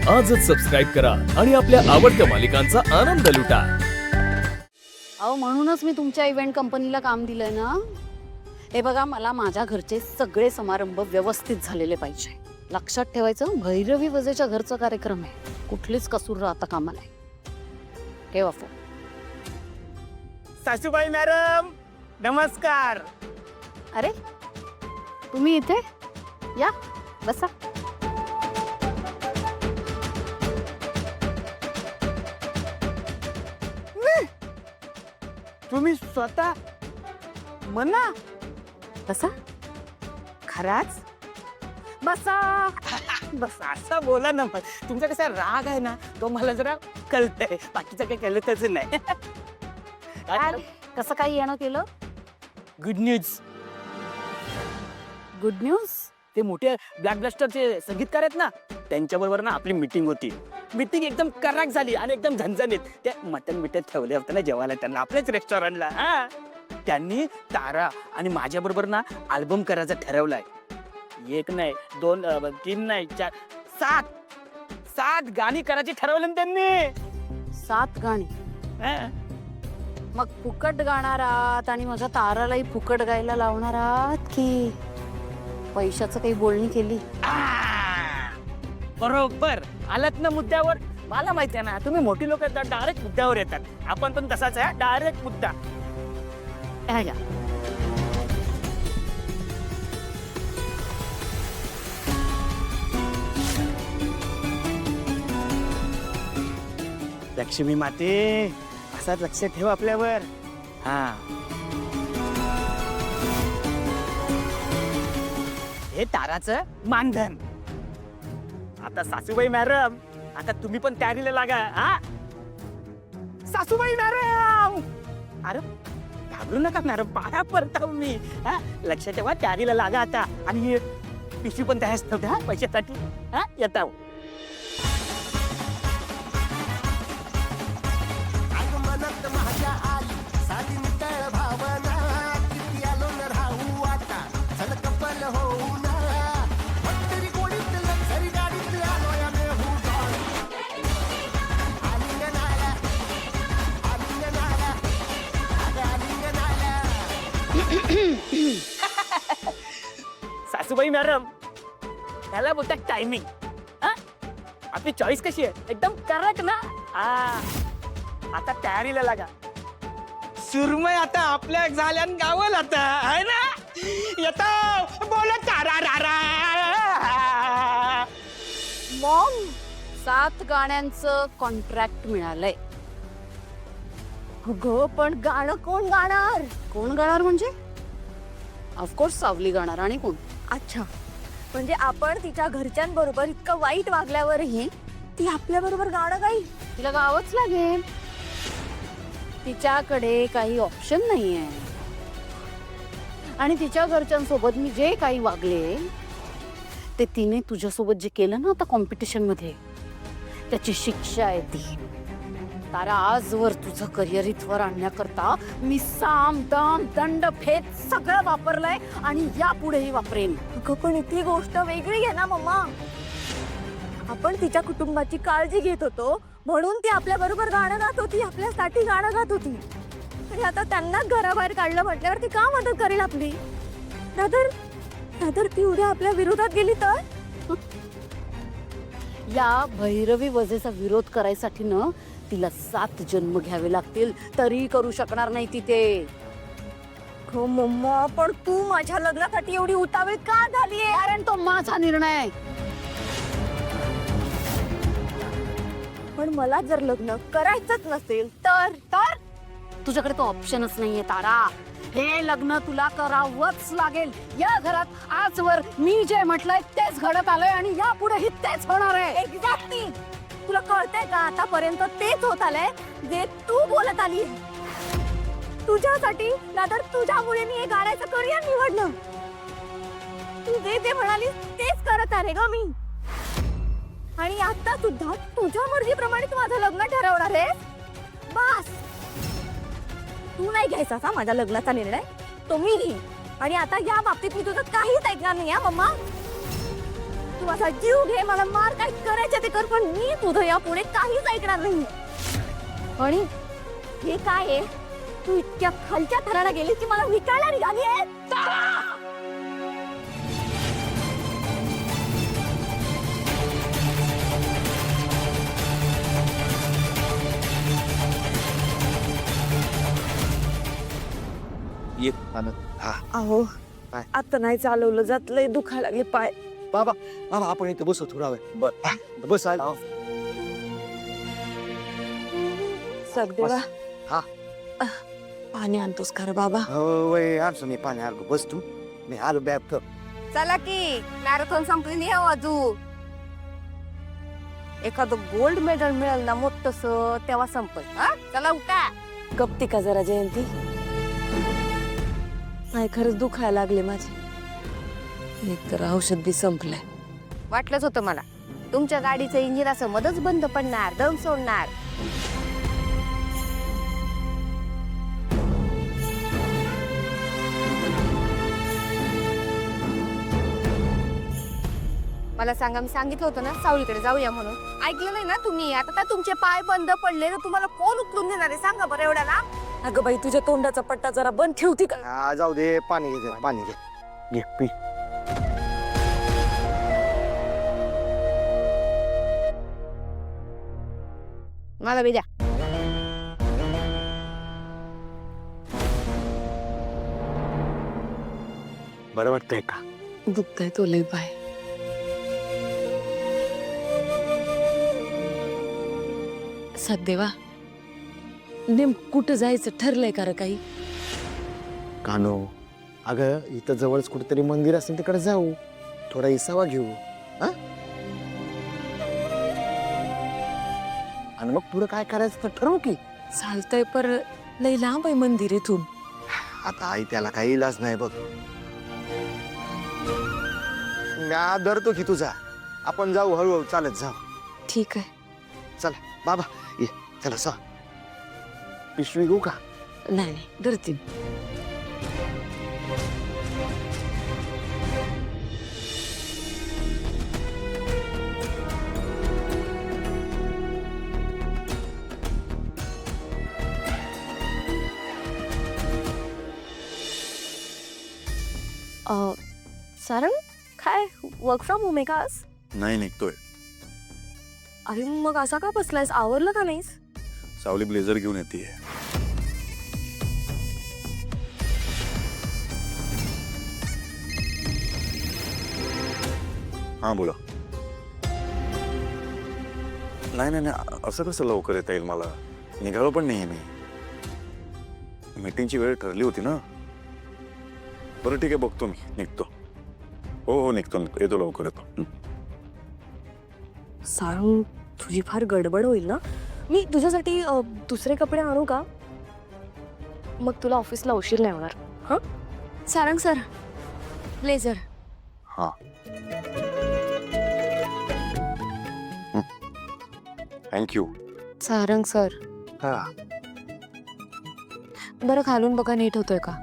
आजच सबस्क्राईब करा आणि आपल्या आवडत्या मालिकांचा आनंद लुटा. अहो म्हणूनच मी तुमच्या इव्हेंट कंपनीला काम दिलंय ना. हे बघा, मला माझ्या घरचे सगळे समारंभ व्यवस्थित झालेले पाहिजे. लक्षात ठेवायचं, भैरवी वजेच्या घरचा कार्यक्रम आहे. कुठलीच कसूर राहता कामा नाही. ठेवा फोन. सासूबाई मॅडम नमस्कार. अरे तुम्ही इथे या, बसा. तुम्ही स्वतः म्हणा बसा. खराच बसा. बस असं बोला ना. तुमचा कसा राग आहे ना तो मला जरा कळतंय. बाकीचं काही कळतच नाही. काय कसं काही येणं केलं? Good news. Good news. ते मोठे ब्लॅक ब्लास्टरचे संगीतकार आहेत ना, त्यांच्याबरोबर ना आपली मीटिंग होती. मीटिंग एकदम कराक झाली आणि एकदम झणझणीत. ते मटन मिठे ठेवले होते ना जेवायला त्यांना आपल्याच रेस्टॉरंटला. त्यांनी तारा आणि माझ्या बरोबर ना अल्बम करायचा ठरवलाय. एक नाही, दोन, तीन नाही, चार, सात गाणी करायची ठरवलं ना त्यांनी. 7 गाणी. हा. मग फुकट गाणार आहात आणि माझ्या तारालाही फुकट गायला लावणार आहात की पैशाचं काही बोलणी केली? बरोबर आलात ना मुद्द्यावर. मला माहिती आहे ना तुम्ही मोठी लोक डायरेक्ट मुद्द्यावर येतात. आपण पण तसाच आहे, डायरेक्ट मुद्दा. ह्या घ्या. लक्ष्मी माते असाच लक्ष ठेव आपल्यावर. हा, हे ताराचं मानधन. आता सासूबाई मॅडम, आता तुम्ही पण तयारीला लागा. हा सासूबाई मॅडम, अरे घाबरू नका मॅडम, पाया पडता मी. हा, लक्ष ठेवा, तयारीला लागा आता. आणि पिशवी पण तयार ठेवते हा पैशासाठी. हा, येता. सासूबाई मॅडम, त्याला बोलतात टायमिंग. आपली चॉईस कशी आहे? एकदम करेक्ट ना. आता तयारीला लागा. सुरमय आता आपल्या झाल्यान गावल आता आहे ना. येतो बोला तारा रा रा. मॉम, 7 गाण्यांचं कॉन्ट्रॅक्ट मिळालंय. अगं पण गाणं कोण गाणार? कोण गाणार म्हणजे ऑफकोर्स सावली गाणार. आणि कोण? अच्छा, म्हणजे आपण तिच्या घरच्यांबरोबर इतकं वाईट वागल्यावरही ती आपल्या बरोबर गाणं गाईल? तिला गावंच लागेल. तिच्याकडे काही ऑप्शन नाहीये. आणि तिच्या घरच्यांसोबत मी जे काही वागले ते तिने तुझ्यासोबत जे केलं ना आता कॉम्पिटिशन मध्ये, त्याची शिक्षा आहे ती. तारा, आजवर तुझं करिअर इथवर आणण्याकरता मी साम दाम दंड भेद सगळं वापरलंय आणि यापुढेही वापरेन. अगं पण ती गोष्ट वेगळी आहे ना मम्मा. आपण तिच्या कुटुंबाची काळजी घेत होतो म्हणून ती आपल्या बरोबर गाणं गात होती, आपल्यासाठी गाणं गात होती. आणि आता त्यांना घराबाहेर काढलं म्हटल्यावर ती का मदत करेल आपली? नादर ती उद्या आपल्या विरोधात गेली तर? या भैरवी वजेचा विरोध करायसाठी ना तिला 7 जन्म घ्यावे लागतील, तरी करू शकणार नाही ती ते. हो मम्मा, पण तू माझ्या लग्नासाठी एवढी उतावीळ का झालीये? कारण तो माझा निर्णय आहे. पण मला जर लग्न करायचंच नसेल तर? तुझ्याकडे तो ऑप्शनच नाहीये तारा. हे लग्न तुला करावंच लागेल. या घरात आजवर मी जे म्हटलंय तेच घडत आलंय आणि यापुढेही तेच होणार आहे. एक्झॅक्टली. तुला कळतंय का आतापर्यंत तेच होत आलंय जे तू बोलत आली. तुझ्यासाठी नाहीतर तुझ्यामुळे मी हे गाण्याचं करिअर निवडलं. तू जे म्हणाली तेच करत आहे ग मी. आणि आता सुद्धा तुझ्या मर्जीप्रमाणे तू माझं लग्न ठरवणार आहे. बस, तू नाही घ्यायचा का माझ्या लग्नाचा निर्णय? तो मी घेईन. आणि आता या बाबतीत मी तुझं काहीच ऐकणार नाही. मम्मा, तू माझा जीव घे, मला मार काय करायचं ते कर, पण मी तुझं यापुढे काहीच ऐकणार नाही. आणि हे काय आहे, तू इतक्या खालच्या थराला गेली की मला विकायला निघाली आहे. ये अहो काय? आता नाही चालवलं जात, लय दुखायला लागले पाय. बाबा बाबा आपण इथे बसू थोडा वेळ. बस आला. सगदेवा हा. पाणी आणतोस खरं बाबा? वय आणतो मी पाणी आलो. बस तू, मी आलो बॅग कर. चला की मॅरेथॉन संपलेली आहे अजून. एखादं गोल्ड मेडल मिळेल ना मोठस तेव्हा संपल. चला उठा. गप्ती का जरा जयंती, नाही खरंच दुखायला लागले माझे. एक तर औषध बी संपलंय. वाटलंच होतं मला, तुमच्या गाडीचं इंजिन असं मधच बंद पडणार, दम सोडणार. मला सांगा, मी सांगितलं होतं ना सावलीकडे जाऊया म्हणून. ऐकलं नाही ना तुम्ही? आता काय तुमचे पाय बंद पडले तर तुम्हाला कोण उचलून घेणार आहे सांगा बरं एवढ्या ना. अगं बाई, तुझ्या तोंडाचा पट्टा जरा बंद ठेवती का? हा, जाऊ दे. पाणी घे जरा, पाणी घे. घे पी. मला बी द्या. बरं वाटतंय का? दुखताय तो लय पाय. सगदेवा, नेम कुठं जायचं ठरलंय का रे काही? कानो, अगं इथं जवळच कुठेतरी मंदिर असेल तिकडे जाऊ, थोडा इसावा घेऊ. हा, आणि मग पुढे काय करायचं तर ठरवू की. चालतंय, पर लय लांब आहे मंदिर इथून. आता आई त्याला काही इलाज नाही बघ. मी धरतो की तुझा. आपण जाऊ हळूहळू चालत जाऊ. ठीक आहे. चला बाबा ये. चला सा पिशवी घेऊ का? नाही नाही, धरते. सारंग, काय वर्क फ्रॉम होम आहे का आज? नाही, निघतोय. अरे मग असा का बसलायस? आवरलं का नाहीस? सावली ब्लेझर घेऊन येते. हा बोला. नाही नाही नाही, असं कसं लवकर येता येईल मला? निघालो पण नाहीये मी. मीटिंगची वेळ ठरली होती ना. बरं ठीक आहे, बघतो मी. निघतो. हो हो, निघतो निघतो. येतो लवकर येतो. सारंग, तुझी फार गडबड होईल ना. मी तुझ्यासाठी दुसरे कपडे आणू का? मग तुला ऑफिसला उशीर नाही होणार. हा, सारंग सर, ब्लेझर. हा, थँक्यू. सारंग सर, हा, बरं खालून बघा नीट होतोय का?